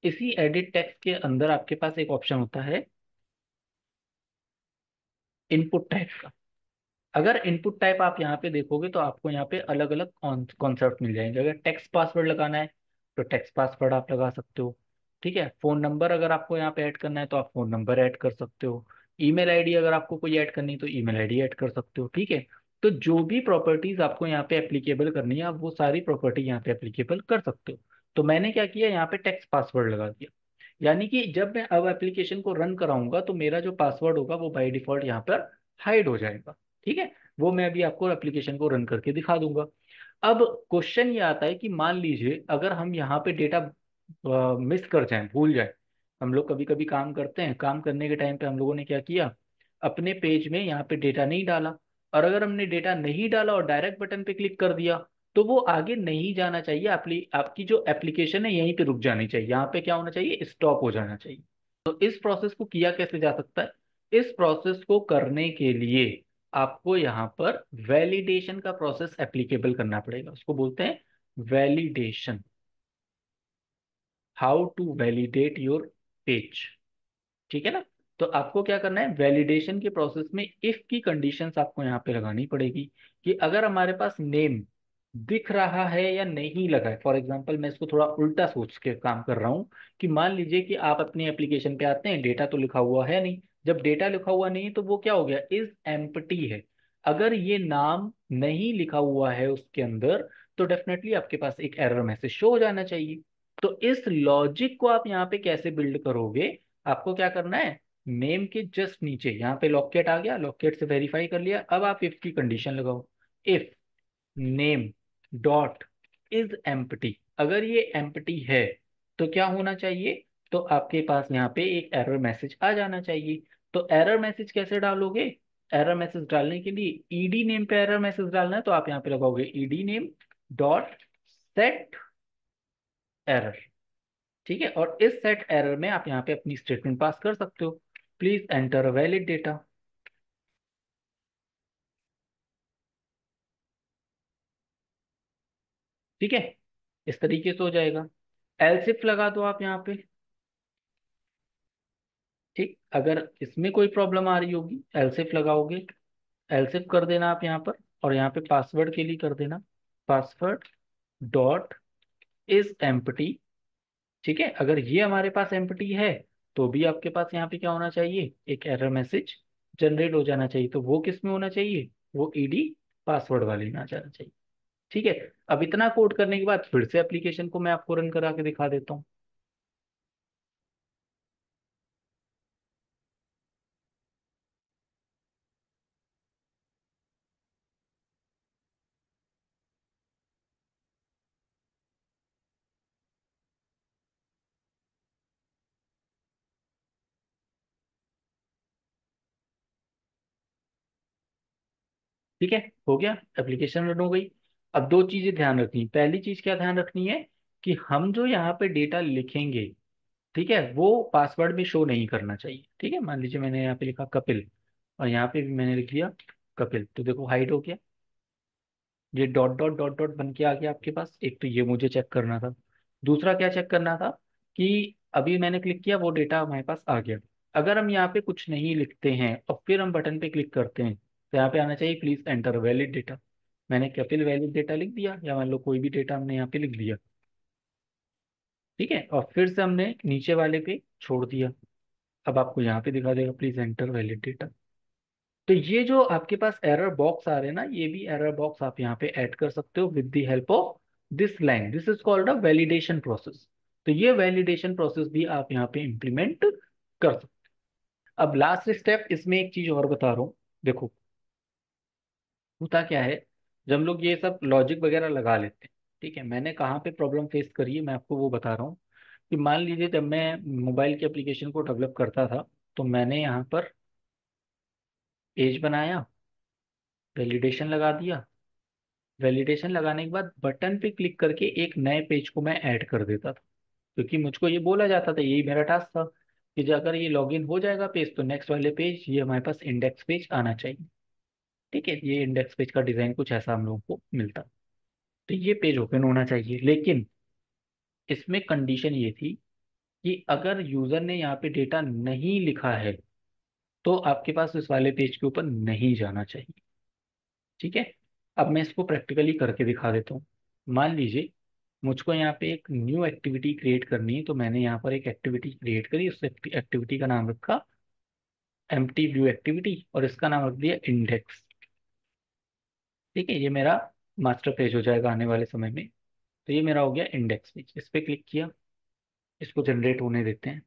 इसी एडिट टेक्स्ट के अंदर आपके पास एक ऑप्शन होता है इनपुट टाइप का। अगर इनपुट टाइप आप यहाँ पे देखोगे तो आपको यहाँ पे अलग अलग कॉन्सेप्ट मिल जाएंगे। अगर टेक्स्ट पासवर्ड लगाना है तो टेक्स्ट पासवर्ड आप लगा सकते हो। ठीक है, फोन नंबर अगर आपको यहाँ पे ऐड करना है तो आप फोन नंबर ऐड कर सकते हो। ईमेल आईडी अगर आपको कोई ऐड करनी है तो ईमेल आईडी ऐड कर सकते हो। ठीक है, तो जो भी प्रॉपर्टीज आपको यहाँ पे एप्लीकेबल करनी है आप वो सारी प्रॉपर्टी यहाँ पे एप्लीकेबल कर सकते हो। तो मैंने क्या किया, यहाँ पे टेक्स्ट पासवर्ड लगा दिया, यानी कि जब मैं अब एप्लीकेशन को रन कराऊंगा तो मेरा जो पासवर्ड होगा वो बाय डिफॉल्ट यहाँ पर हाइड हो जाएगा। ठीक है, वो मैं अभी आपको एप्लीकेशन को रन करके दिखा दूंगा। अब क्वेश्चन ये आता है कि मान लीजिए अगर हम यहाँ पे डेटा मिस कर जाएं, भूल जाएं। हम लोग कभी कभी काम करते हैं, काम करने के टाइम पे हम लोगों ने क्या किया, अपने पेज में यहाँ पे डेटा नहीं डाला। और अगर हमने डेटा नहीं डाला और डायरेक्ट बटन पे क्लिक कर दिया तो वो आगे नहीं जाना चाहिए, आपकी जो एप्लीकेशन है यहीं पे रुक जानी चाहिए, यहाँ पे क्या होना चाहिए, स्टॉप हो जाना चाहिए। तो इस प्रोसेस को किया कैसे जा सकता है, इस प्रोसेस को करने के लिए आपको यहाँ पर वैलिडेशन का प्रोसेस एप्लीकेबल करना पड़ेगा, उसको बोलते हैं validation. How to validate your page. ठीक है ना। तो आपको क्या करना है, वैलिडेशन के प्रोसेस में इफ की कंडीशंस आपको यहाँ पे लगानी पड़ेगी कि अगर हमारे पास नेम दिख रहा है या नहीं लगा है। फॉर एग्जांपल मैं इसको थोड़ा उल्टा सोच के काम कर रहा हूँ कि मान लीजिए कि आप अपनी एप्लीकेशन पे आते हैं, डेटा तो लिखा हुआ है नहीं। जब डेटा लिखा हुआ नहीं तो वो क्या हो गया, इज एम्प्टी है। अगर ये नाम नहीं लिखा हुआ है उसके अंदर तो डेफिनेटली आपके पास एक एरर मैसेज शो हो जाना चाहिए। तो इस लॉजिक को आप यहाँ पे कैसे बिल्ड करोगे, आपको क्या करना है, नेम के जस्ट नीचे यहाँ पे लॉकेट आ गया, लॉकेट से वेरीफाई कर लिया। अब आप इफ की कंडीशन लगाओ, if name dot is empty. अगर ये एम्प्टी है तो क्या होना चाहिए, तो आपके पास यहाँ पे एक एरर मैसेज आ जाना चाहिए। तो एरर मैसेज कैसे डालोगे, एरर मैसेज डालने के लिए ईडी नेम पे एरर मैसेज डालना है, तो आप यहाँ पे लगाओगे ED name dot set error. ठीक है, और इस सेट एरर में आप यहाँ पे अपनी स्टेटमेंट पास कर सकते हो, प्लीज एंटर वैलिड डेटा। ठीक है, इस तरीके से हो जाएगा। एल्सिफ लगा दो आप यहाँ पे। ठीक, अगर इसमें कोई प्रॉब्लम आ रही होगी एल्सिफ लगाओगे, एल्सिफ कर देना आप यहाँ पर, और यहाँ पे पासवर्ड के लिए कर देना पासवर्ड डॉट इज एम्प्टी। ठीक है, अगर ये हमारे पास एम्प्टी है तो भी आपके पास यहाँ पे क्या होना चाहिए, एक एरर मैसेज जनरेट हो जाना चाहिए। तो वो किस में होना चाहिए, वो ईडी पासवर्ड वाले में आ जाना चाहिए। ठीक है, अब इतना कोड करने के बाद फिर से एप्लीकेशन को मैं आपको रन करा के दिखा देता हूँ। ठीक है, हो गया, एप्लीकेशन रन हो गई। अब दो चीजें ध्यान रखनी, पहली चीज क्या ध्यान रखनी है कि हम जो यहाँ पे डेटा लिखेंगे, ठीक है, वो पासवर्ड में शो नहीं करना चाहिए। ठीक है, मान लीजिए मैंने यहाँ पे लिखा कपिल और यहाँ पे भी मैंने लिख दिया कपिल, तो देखो हाइड हो गया, ये डॉट डॉट डॉट डॉट बन के आ गया आपके पास। एक तो ये मुझे चेक करना था, दूसरा क्या चेक करना था कि अभी मैंने क्लिक किया वो डेटा हमारे पास आ गया। अगर हम यहाँ पे कुछ नहीं लिखते हैं और फिर हम बटन पे क्लिक करते हैं तो यहाँ पे आना चाहिए प्लीज एंटर वैलिड डेटा। मैंने कपिल वैलिड डेटा लिख दिया, या मान लो कोई भी डेटा हमने यहाँ पे लिख दिया। ठीक है, और फिर से हमने नीचे वाले पे छोड़ दिया। अब आपको यहाँ पे दिखा देगा प्लीज एंटर वैलिड डेटा। तो ये जो आपके पास एरर बॉक्स आ रहे हैं ना, ये भी एरर बॉक्स आप यहाँ पे ऐड कर सकते हो with the help of this line, this is called a validation process. तो ये वैलिडेशन प्रोसेस भी आप यहाँ पे इम्प्लीमेंट कर सकते हो। अब लास्ट स्टेप इसमें एक चीज और बता रहा हूँ, देखो होता क्या है, जब हम लोग ये सब लॉजिक वगैरह लगा लेते हैं, ठीक है, मैंने कहाँ पे प्रॉब्लम फेस करी है मैं आपको वो बता रहा हूँ। कि मान लीजिए जब मैं मोबाइल की एप्लीकेशन को डेवलप करता था तो मैंने यहाँ पर पेज बनाया, वैलिडेशन लगा दिया, वैलिडेशन लगाने के बाद बटन पे क्लिक करके एक नए पेज को मैं ऐड कर देता था। क्योंकि मुझको ये बोला जाता था, यही मेरा टास्क था कि जो अगर ये लॉगिन हो जाएगा पेज तो नेक्स्ट वाले पेज ये हमारे पास इंडेक्स पेज आना चाहिए। ठीक है, ये इंडेक्स पेज का डिजाइन कुछ ऐसा हम लोगों को मिलता, तो ये पेज ओपन होना चाहिए। लेकिन इसमें कंडीशन ये थी कि अगर यूजर ने यहाँ पे डेटा नहीं लिखा है तो आपके पास इस वाले पेज के ऊपर नहीं जाना चाहिए। ठीक है, अब मैं इसको प्रैक्टिकली करके दिखा देता हूँ। मान लीजिए मुझको यहाँ पे एक न्यू एक्टिविटी क्रिएट करनी है, तो मैंने यहाँ पर एक एक्टिविटी क्रिएट करी, उस एक्टिविटी का नाम रखा एम्प्टी व्यू एक्टिविटी और इसका नाम रख दिया इंडेक्स। ठीक है, ये मेरा मास्टर पेज हो जाएगा आने वाले समय में। तो ये मेरा हो गया इंडेक्स पेज, इस पे क्लिक किया, इसको जनरेट होने देते हैं।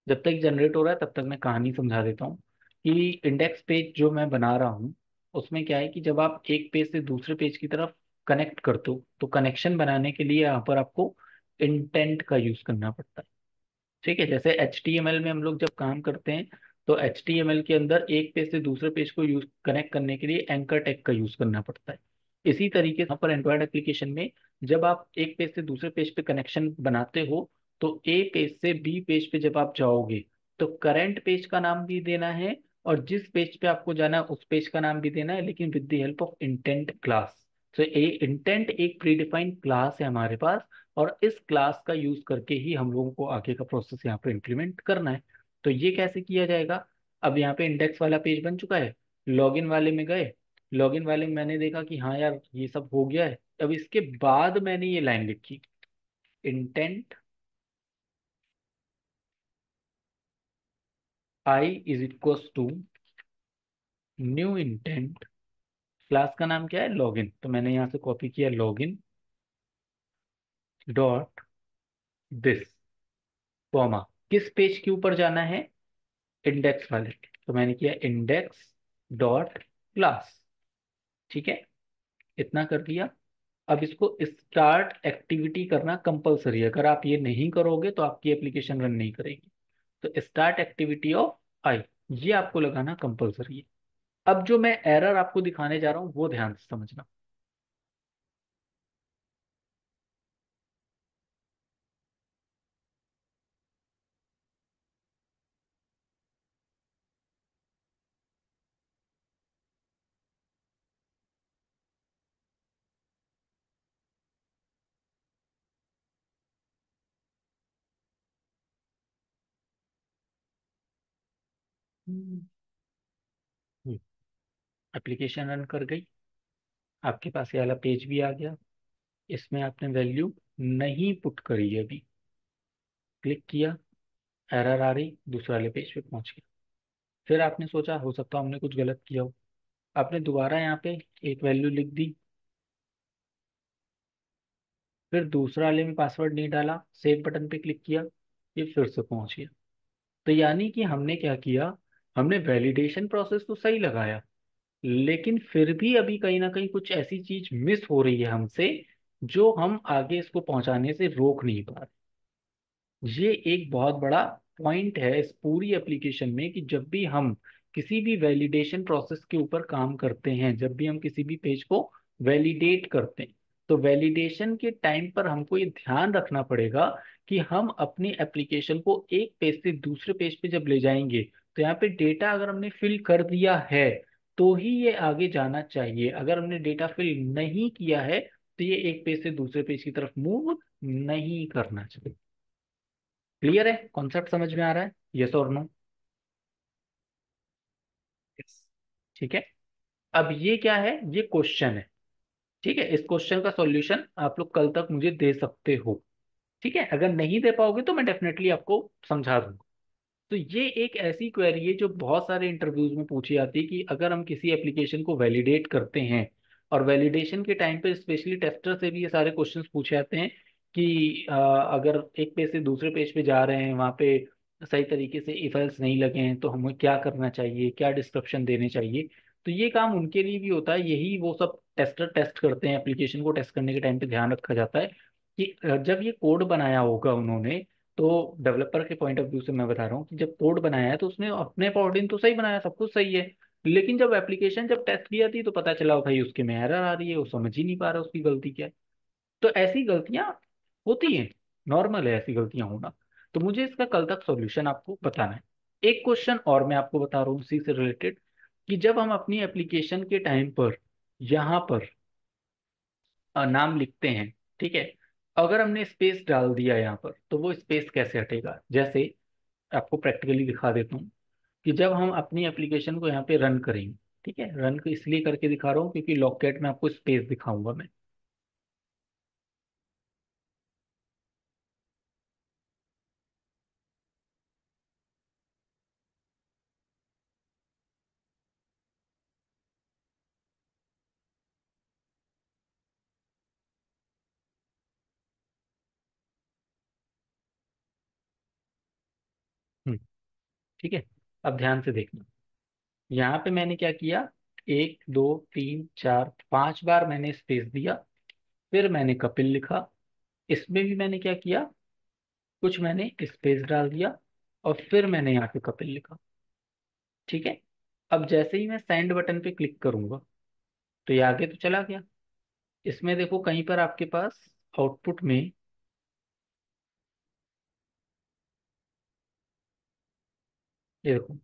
जब तक जनरेट हो रहा है तब तक मैं कहानी समझा देता हूँ कि इंडेक्स पेज जो मैं बना रहा हूँ उसमें क्या है कि जब आप एक पेज से दूसरे पेज की तरफ कनेक्ट करते हो तो कनेक्शन बनाने के लिए यहाँ पर आपको इंटेंट का यूज करना पड़ता है। ठीक है, जैसे HTML में हम लोग जब काम करते हैं तो HTML के अंदर एक पेज से दूसरे पेज को यूज कनेक्ट करने के लिए एंकर टैग का यूज करना पड़ता है। इसी तरीके से यहाँ पर एंड्रॉयड एप्लीकेशन में जब आप एक पेज से दूसरे पेज पे कनेक्शन बनाते हो तो ए पेज से बी पेज पे जब आप जाओगे तो करंट पेज का नाम भी देना है और जिस पेज पे आपको जाना है उस पेज का नाम भी देना है, लेकिन with the help of intent class. तो ए इंटेंट एक प्रीडिफाइंड क्लास है हमारे पास और इस क्लास का यूज करके ही हम लोगों को आगे का प्रोसेस यहाँ पे इम्प्लीमेंट करना है। तो ये कैसे किया जाएगा? अब यहाँ पे इंडेक्स वाला पेज बन चुका है, लॉगिन वाले में गए, लॉगिन वाले में मैंने देखा कि हाँ यार ये सब हो गया है। अब इसके बाद मैंने ये लाइन लिखी, intent I is equal to new intent, class का नाम क्या है, लॉगिन, तो मैंने यहाँ से कॉपी किया लॉगिन डॉट दिस, कॉमा, किस पेज के ऊपर जाना है, इंडेक्स वाले, तो मैंने किया इंडेक्स डॉट क्लास। ठीक है, इतना कर दिया। अब इसको स्टार्ट एक्टिविटी करना कंपलसरी है, अगर आप ये नहीं करोगे तो आपकी एप्लीकेशन रन नहीं करेगी। तो स्टार्ट एक्टिविटी ऑफ आई, ये आपको लगाना कंपलसरी है। अब जो मैं एरर आपको दिखाने जा रहा हूँ वो ध्यान से समझना। एप्लीकेशन रन कर गई, आपके पास ये वाला पेज भी आ गया, इसमें आपने वैल्यू नहीं पुट करी है अभी, क्लिक किया, एरर आ रही, दूसरे वाले पेज पे पहुंच गया। फिर आपने सोचा हो सकता है हमने कुछ गलत किया हो, आपने दोबारा यहाँ पे एक वैल्यू लिख दी, फिर दूसरा वाले में पासवर्ड नहीं डाला, सेव बटन पे क्लिक किया, ये फिर से पहुंच गया। तो यानी कि हमने क्या किया, हमने वैलिडेशन प्रोसेस तो सही लगाया, लेकिन फिर भी अभी कहीं ना कहीं कुछ ऐसी चीज मिस हो रही है हमसे, जो हम आगे इसको पहुंचाने से रोक नहीं पा रहे। ये एक बहुत बड़ा पॉइंट है इस पूरी एप्लीकेशन में कि जब भी हम किसी भी वैलिडेशन प्रोसेस के ऊपर काम करते हैं, जब भी हम किसी भी पेज को वैलिडेट करते हैं, तो वैलिडेशन के टाइम पर हमको ये ध्यान रखना पड़ेगा कि हम अपनी एप्लीकेशन को एक पेज से दूसरे पेज पे जब ले जाएंगे, तो यहाँ पे डेटा अगर हमने फिल कर दिया है तो ही ये आगे जाना चाहिए। अगर हमने डेटा फिल नहीं किया है तो ये एक पेज से दूसरे पेज की तरफ मूव नहीं करना चाहिए। क्लियर है, कॉन्सेप्ट समझ में आ रहा है, यस और नो? यस। ठीक है, अब ये क्या है, ये क्वेश्चन है। ठीक है, इस क्वेश्चन का सॉल्यूशन आप लोग कल तक मुझे दे सकते हो। ठीक है, अगर नहीं दे पाओगे तो मैं डेफिनेटली आपको समझा दूंगा। तो ये एक ऐसी क्वेरी है जो बहुत सारे इंटरव्यूज में पूछी जाती है कि अगर हम किसी एप्लीकेशन को वैलिडेट करते हैं, और वैलिडेशन के टाइम पे स्पेशली टेस्टर से भी ये सारे क्वेश्चंस पूछे जाते हैं कि अगर एक पेज से दूसरे पेज पे जा रहे हैं, वहाँ पे सही तरीके से इफ एल्स नहीं लगे हैं तो हमें क्या करना चाहिए, क्या डिस्क्रिप्शन देने चाहिए। तो ये काम उनके लिए भी होता है, यही वो सब टेस्टर टेस्ट करते हैं, एप्लीकेशन को टेस्ट करने के टाइम पे ध्यान रखा जाता है कि जब ये कोड बनाया होगा उन्होंने, तो डेवलपर के पॉइंट ऑफ व्यू से मैं बता रहा हूँ कि जब कोड बनाया है तो उसने अपने अकॉर्डिंग तो सही बनाया, सब कुछ सही है, लेकिन जब एप्लीकेशन जब टेस्ट की जाती है तो पता चला भाई उसके में एरर आ रही है, वो समझ ही नहीं पा रहा उसकी गलती क्या है। तो ऐसी गलतियां होती हैं, नॉर्मल है ऐसी गलतियां होना। तो मुझे इसका कल तक सॉल्यूशन आपको बताना है। एक क्वेश्चन और मैं आपको बता रहा हूँ उसी से रिलेटेड, कि जब हम अपनी एप्लीकेशन के टाइम पर यहाँ पर नाम लिखते हैं, ठीक है, अगर हमने स्पेस डाल दिया यहाँ पर तो वो स्पेस कैसे हटेगा? जैसे आपको प्रैक्टिकली दिखा देता हूँ कि जब हम अपनी एप्लीकेशन को यहाँ पे रन करेंगे, ठीक है, रन को इसलिए करके दिखा रहा हूँ क्योंकि लॉककेट में आपको स्पेस दिखाऊंगा मैं। हम्म, ठीक है, अब ध्यान से देखना, यहाँ पे मैंने क्या किया, एक दो तीन चार पांच बार मैंने स्पेस दिया, फिर मैंने कपिल लिखा, इसमें भी मैंने क्या किया, कुछ मैंने स्पेस डाल दिया, और फिर मैंने यहाँ पे कपिल लिखा। ठीक है, अब जैसे ही मैं सेंड बटन पे क्लिक करूंगा तो ये आगे तो चला गया। इसमें देखो कहीं पर आपके पास आउटपुट में, ये देखो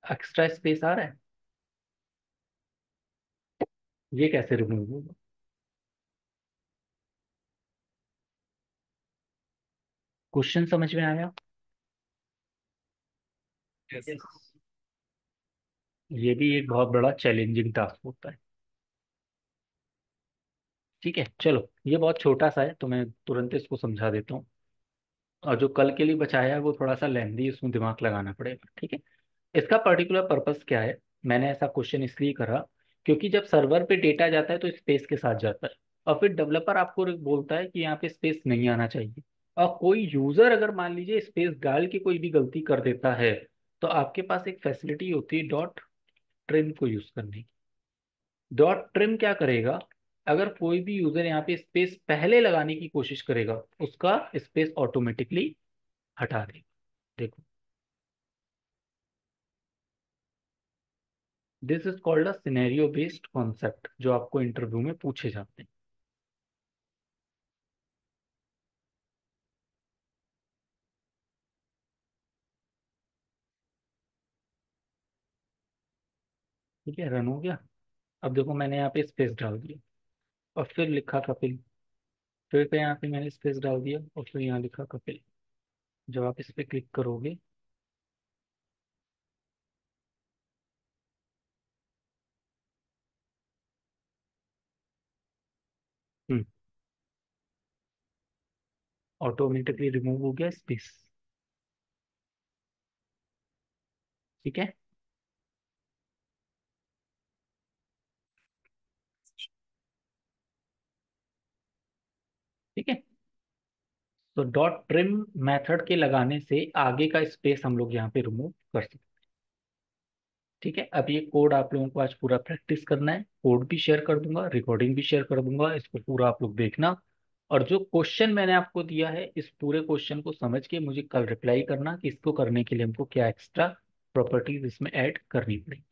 एक्स्ट्रा स्पेस आ रहा है, ये कैसे रिमूव होगा? क्वेश्चन समझ में आया? यस। Yes. ये भी एक बहुत बड़ा चैलेंजिंग टास्क होता है। ठीक है, चलो ये बहुत छोटा सा है तो मैं तुरंत इसको समझा देता हूँ। और जो कल के लिए बचाया है वो थोड़ा सा लेंदी, उसमें दिमाग लगाना पड़ेगा। ठीक है, इसका पर्टिकुलर पर्पस क्या है? मैंने ऐसा क्वेश्चन इसलिए करा क्योंकि जब सर्वर पे डेटा जाता है तो स्पेस के साथ जाता है, और फिर डेवलपर आपको बोलता है कि यहाँ पे स्पेस नहीं आना चाहिए। और कोई यूजर अगर मान लीजिए स्पेस डाल के कोई भी गलती कर देता है, तो आपके पास एक फैसिलिटी होती है डॉट ट्रिम को यूज करने की। डॉट ट्रिम क्या करेगा? अगर कोई भी यूजर यहाँ पे स्पेस पहले लगाने की कोशिश करेगा, उसका स्पेस ऑटोमेटिकली हटा देगा। देखो, this is called a scenario based concept, जो आपको इंटरव्यू में पूछे जाते हैं। ठीक है, रन हो गया। अब देखो मैंने यहाँ पे स्पेस डाल दिया और फिर लिखा कपिल। फिर पे यहाँ पे मैंने स्पेस डाल दिया और फिर यहाँ लिखा कपिल। जब आप इस पे क्लिक करोगे, ऑटोमेटिकली रिमूव हो गया स्पेस। ठीक है। ठीक है, तो डॉट ट्रिम मेथड के लगाने से आगे का स्पेस हम लोग यहाँ पे रिमूव कर सकते हैं। ठीक है, अब ये कोड आप लोगों को आज पूरा प्रैक्टिस करना है। कोड भी शेयर कर दूंगा, रिकॉर्डिंग भी शेयर कर दूंगा, इसको पूरा आप लोग देखना। और जो क्वेश्चन मैंने आपको दिया है, इस पूरे क्वेश्चन को समझ के मुझे कल रिप्लाई करना कि इसको करने के लिए हमको क्या एक्स्ट्रा प्रॉपर्टीज इसमें ऐड करनी पड़ेगी।